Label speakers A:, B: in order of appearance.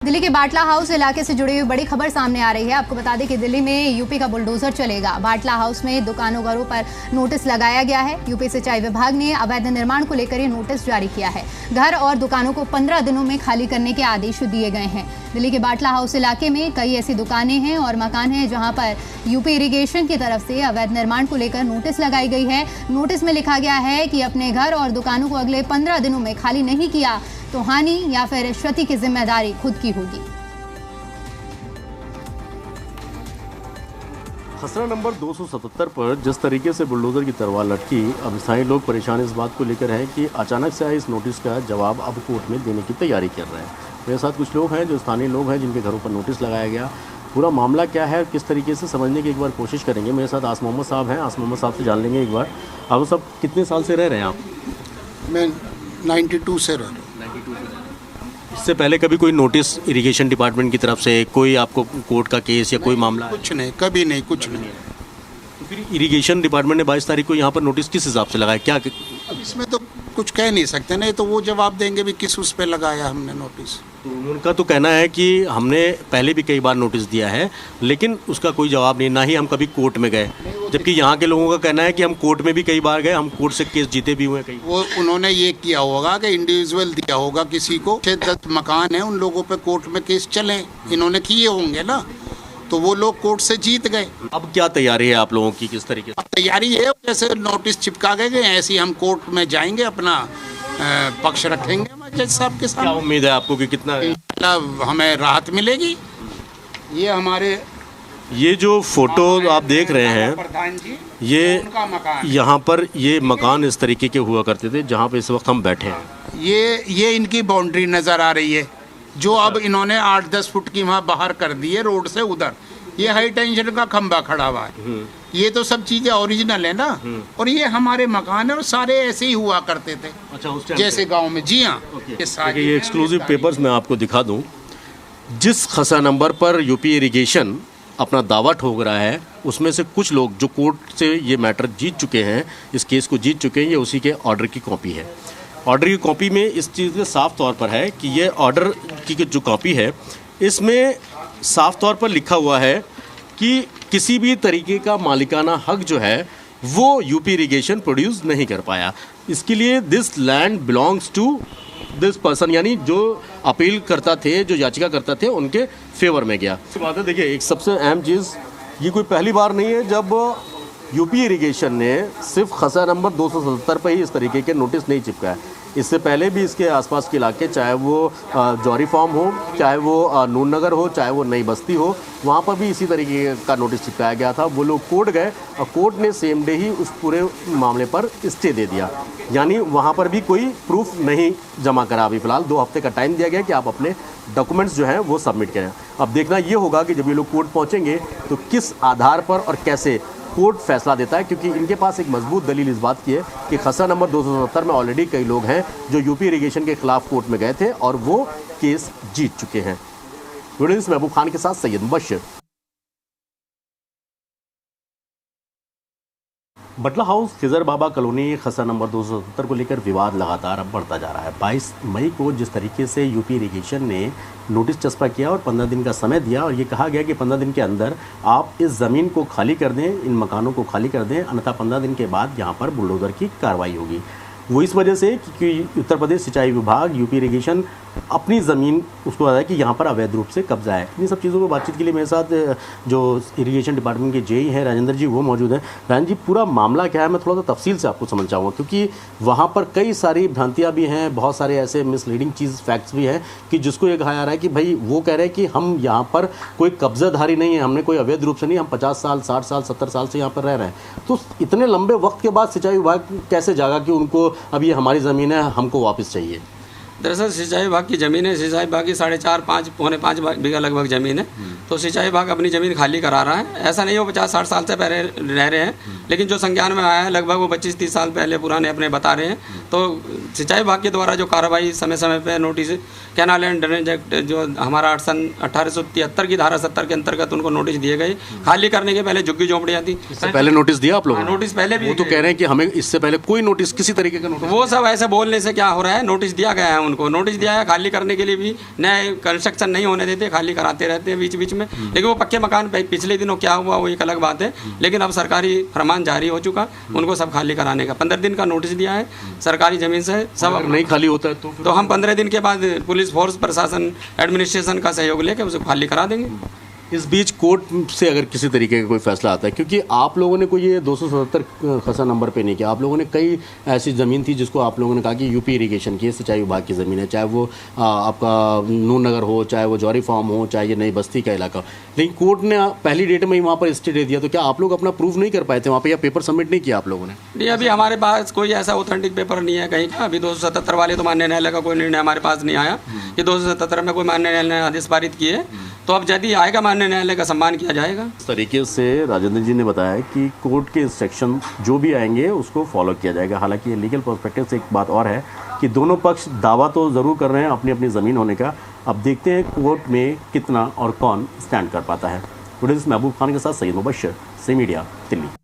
A: दिल्ली के बाटला हाउस इलाके से जुड़ी हुई बड़ी खबर सामने आ रही है। आपको बता दें कि दिल्ली में यूपी का बुलडोजर चलेगा। बाटला हाउस में दुकानों घरों पर नोटिस लगाया गया है। यूपी सिंचाई विभाग ने अवैध निर्माण को लेकर ये नोटिस जारी किया है। घर और दुकानों को 15 दिनों में खाली करने के आदेश दिए गए हैं। दिल्ली के बाटला हाउस इलाके में कई ऐसी दुकानें हैं और मकान हैं जहां पर यूपी इरिगेशन की तरफ से अवैध निर्माण को लेकर नोटिस लगाई गई है। नोटिस में लिखा गया है कि अपने घर और दुकानों को अगले 15 दिनों में खाली नहीं किया तो हानि या फिर क्षति की जिम्मेदारी खुद की होगी।
B: खसरा नंबर 277 पर जिस तरीके से बुलडोजर की तलवार लटकी, अब स्थानीय लोग परेशान इस बात को लेकर हैं कि अचानक से आए इस नोटिस का जवाब अब कोर्ट में देने की तैयारी कर रहे हैं। मेरे साथ कुछ लोग हैं जो स्थानीय लोग हैं जिनके घरों पर नोटिस लगाया गया। पूरा मामला क्या है, किस तरीके से समझने की एक बार कोशिश करेंगे। मेरे साथ आस मोहम्मद साहब हैं। आस मोहम्मद साहब से जान लेंगे एक बार, आप सब कितने साल से रह रहे हैं आप?
C: मैं 92 से रह रहा हूँ।
B: इससे पहले कभी कोई नोटिस इरिगेशन डिपार्टमेंट की तरफ से, कोई आपको कोर्ट का केस या कोई मामला?
C: कुछ नहीं, कभी नहीं, कुछ नहीं।
B: तो फिर इरिगेशन डिपार्टमेंट ने 22 तारीख को यहाँ पर नोटिस किस हिसाब से लगाया, क्या?
C: इसमें तो कुछ कह नहीं सकते, नहीं तो वो जवाब देंगे भी किस उस पे लगाया हमने नोटिस।
B: तो उनका तो कहना है कि हमने पहले भी कई बार नोटिस दिया है लेकिन उसका कोई जवाब नहीं, ना ही हम कभी कोर्ट में गए। जबकि यहाँ के लोगों का कहना है कि हम कोर्ट में भी कई बार गए, हम कोर्ट से केस जीते भी हुए कई।
C: वो उन्होंने ये किया होगा कि इंडिविजुअल दिया होगा किसी को, 6-10 मकान है उन लोगों पे कोर्ट में केस चले, इन्होंने किए होंगे ना, तो वो लोग कोर्ट से जीत गए।
B: अब क्या तैयारी है आप लोगों की, किस तरीके से?
C: अब तैयारी है जैसे नोटिस चिपका गए ऐसे ही हम कोर्ट में जाएंगे, अपना पक्ष रखेंगे जज साहब के साथ।
B: क्या उम्मीद है आपको कि कितना
C: हमें राहत मिलेगी? ये हमारे
B: ये जो फोटो आप देख रहे हैं,
C: प्रधान जी,
B: ये
C: उनका मकान,
B: यहाँ पर ये मकान इस तरीके के हुआ करते थे जहाँ पे इस वक्त हम बैठे हैं।
C: ये इनकी बाउंड्री नज़र आ रही है जो अब इन्होंने 8-10 फुट की वहाँ बाहर कर दी है रोड से उधर। ये हाई टेंशन का खंबा खड़ा हुआ है। ये तो सब चीज़ें ओरिजिनल है ना, और ये हमारे मकान है और सारे ऐसे ही हुआ करते थे।
B: अच्छा, उस टाइम
C: जैसे गांव में। जी हाँ,
B: ये एक्सक्लूसिव पेपर्स मैं आपको दिखा दूं। जिस खसरा नंबर पर यूपी इरिगेशन अपना दावा ठोक रहा है, उसमें से कुछ लोग जो कोर्ट से ये मैटर जीत चुके हैं, इस केस को जीत चुके हैं, ये उसी के ऑर्डर की कॉपी है। ऑर्डर की कॉपी में इस चीज़ में साफ तौर पर है कि ये ऑर्डर की जो कॉपी है इसमें साफ तौर पर लिखा हुआ है कि किसी भी तरीके का मालिकाना हक जो है वो यूपी इरिगेशन प्रोड्यूस नहीं कर पाया। इसके लिए this land belongs to this person, यानी जो अपील करता थे, जो याचिका करता थे, उनके फेवर में गया। बात है, देखिए एक सबसे अहम चीज़, ये कोई पहली बार नहीं है जब यूपी इरिगेशन ने सिर्फ खसरा नंबर 277 पर ही इस तरीके के नोटिस नहीं चिपकाया। इससे पहले भी इसके आसपास के इलाके, चाहे वो जौहरी फार्म हो, चाहे वो नून नगर हो, चाहे वो नई बस्ती हो, वहाँ पर भी इसी तरीके का नोटिस चिपकाया गया था। वो लोग कोर्ट गए और कोर्ट ने सेम डे ही उस पूरे मामले पर स्टे दे दिया, यानी वहाँ पर भी कोई प्रूफ नहीं जमा करा। अभी फिलहाल 2 हफ्ते का टाइम दिया गया कि आप अपने डॉक्यूमेंट्स जो हैं वो सबमिट करें। अब देखना ये होगा कि जब ये लोग कोर्ट पहुँचेंगे तो किस आधार पर और कैसे कोर्ट फैसला देता है, क्योंकि इनके पास एक मजबूत दलील इस बात की है कि खसरा नंबर 277 में ऑलरेडी कई लोग हैं जो यूपी इरिगेशन के खिलाफ कोर्ट में गए थे और वो केस जीत चुके हैं। वीडियो महबूब खान के साथ सैयद मुबश्शिर। बटला हाउस खिजर बाबा कॉलोनी खसरा नंबर 277 को लेकर विवाद लगातार अब बढ़ता जा रहा है। 22 मई को जिस तरीके से यूपी इरिगेशन ने नोटिस चस्पा किया और 15 दिन का समय दिया और ये कहा गया कि 15 दिन के अंदर आप इस ज़मीन को खाली कर दें, इन मकानों को खाली कर दें, अन्यथा 15 दिन के बाद यहाँ पर बुलडोज़र की कार्रवाई होगी। वो इस वजह से कि उत्तर प्रदेश सिंचाई विभाग, यूपी इरिगेशन अपनी ज़मीन उसको बताया कि यहाँ पर अवैध रूप से कब्जा है। इन सब चीज़ों पर बातचीत के लिए मेरे साथ जो इरिगेशन डिपार्टमेंट के जेई हैं राजेंद्र जी, वो मौजूद हैं। राजेंद्र जी, पूरा मामला क्या है, मैं थोड़ा सा तफसील से आपको समझ चाहूँगा, क्योंकि वहाँ पर कई सारी भ्रांतियाँ भी हैं, बहुत सारे ऐसे मिसलीडिंग फैक्ट्स भी हैं कि जिसको ये कहा जा रहा है कि भाई वो कह रहे हैं कि हम यहाँ पर कोई कब्जाधारी नहीं है, हमने कोई अवैध रूप से नहीं, हम 50 साल 60 साल 70 साल से यहाँ पर रह रहे हैं। तो इतने लंबे वक्त के बाद सिंचाई विभाग कैसे जागा कि उनको अब ये हमारी ज़मीन है, हमको वापस चाहिए?
D: दरअसल सिंचाई विभाग की ज़मीन है, सिंचाई विभाग की 4.5 पौने 5 बीघा लगभग ज़मीन है। तो सिंचाई विभाग अपनी ज़मीन खाली करा रहा है। ऐसा नहीं हो 50-60 साल से पहले रह रहे हैं, लेकिन जो संज्ञान में आया है लगभग वो 25-30 साल पहले पुराने अपने बता रहे हैं। तो सिंचाई विभाग के द्वारा जो कार्रवाई समय समय पर notice, canal and drainage act जो हमारा सन 1873 की धारा 70 के अंतर्गत उनको नोटिस दिए गए। खाली करने के पहले झुग्गी झोंपड़ियाँ थी।
B: इससे पहले नोटिस दिया आप लोगों ने?
D: नोटिस पहले भी
B: वो तो कह रहे हैं कि हमें इससे पहले कोई नोटिस, किसी तरीके का नोटिस,
D: वो सब ऐसे बोलने से क्या हो रहा है, नोटिस दिया गया है उनको। नोटिस दिया है खाली करने के लिए भी, नए कंस्ट्रक्शन नहीं होने देते, खाली कराते रहते हैं बीच बीच में। लेकिन वो पक्के मकान पिछले दिनों क्या हुआ वो एक अलग बात है। लेकिन अब सरकारी फरमान जारी हो चुका, उनको सब खाली कराने का 15 दिन का नोटिस दिया है सरकारी ज़मीन से। सब
B: अगर नहीं खाली होता है तो
D: हम 15 दिन के बाद पुलिस फोर्स, प्रशासन, एडमिनिस्ट्रेशन का सहयोग लेकर उसे खाली करा देंगे।
B: इस बीच कोर्ट से अगर किसी तरीके का कोई फैसला आता है, क्योंकि आप लोगों ने कोई ये 277 खसा नंबर पे नहीं किया, आप लोगों ने कई ऐसी ज़मीन थी जिसको आप लोगों ने कहा कि यूपी इरिगेशन की, सिंचाई विभाग की ज़मीन है, चाहे वो आपका नून नगर हो, चाहे वो जौहरी फार्म हो, चाहे ये नई बस्ती का इलाका। लेकिन कोर्ट ने पहली डेट में ही वहाँ पर स्टे दे दिया, तो क्या आप लोग अपना प्रूफ नहीं कर पाए थे वहाँ पर, या पेपर सबमिट नहीं किया आप लोगों ने?
D: नहीं, अभी हमारे पास कोई ऐसा ऑथेंटिक पेपर नहीं है कहीं का। अभी 277 वाले तो मान्य न्यायालय का कोई निर्णय हमारे पास नहीं आया कि 277 में कोई मान्य न्यायालय ने आदेश पारित किए। तो अब यदि आएगा मान्य न्यायालय का सम्मान किया जाएगा।
B: इस तरीके से राजेंद्र जी ने बताया कि कोर्ट के इंस्ट्रक्शन जो भी आएंगे उसको फॉलो किया जाएगा। हालांकि लीगल पर्सपेक्टिव से एक बात और है कि दोनों पक्ष दावा तो ज़रूर कर रहे हैं अपनी अपनी ज़मीन होने का। अब देखते हैं कोर्ट में कितना और कौन स्टैंड कर पाता है। महबूब खान के साथ सईद मुबशर, सी मीडिया, दिल्ली।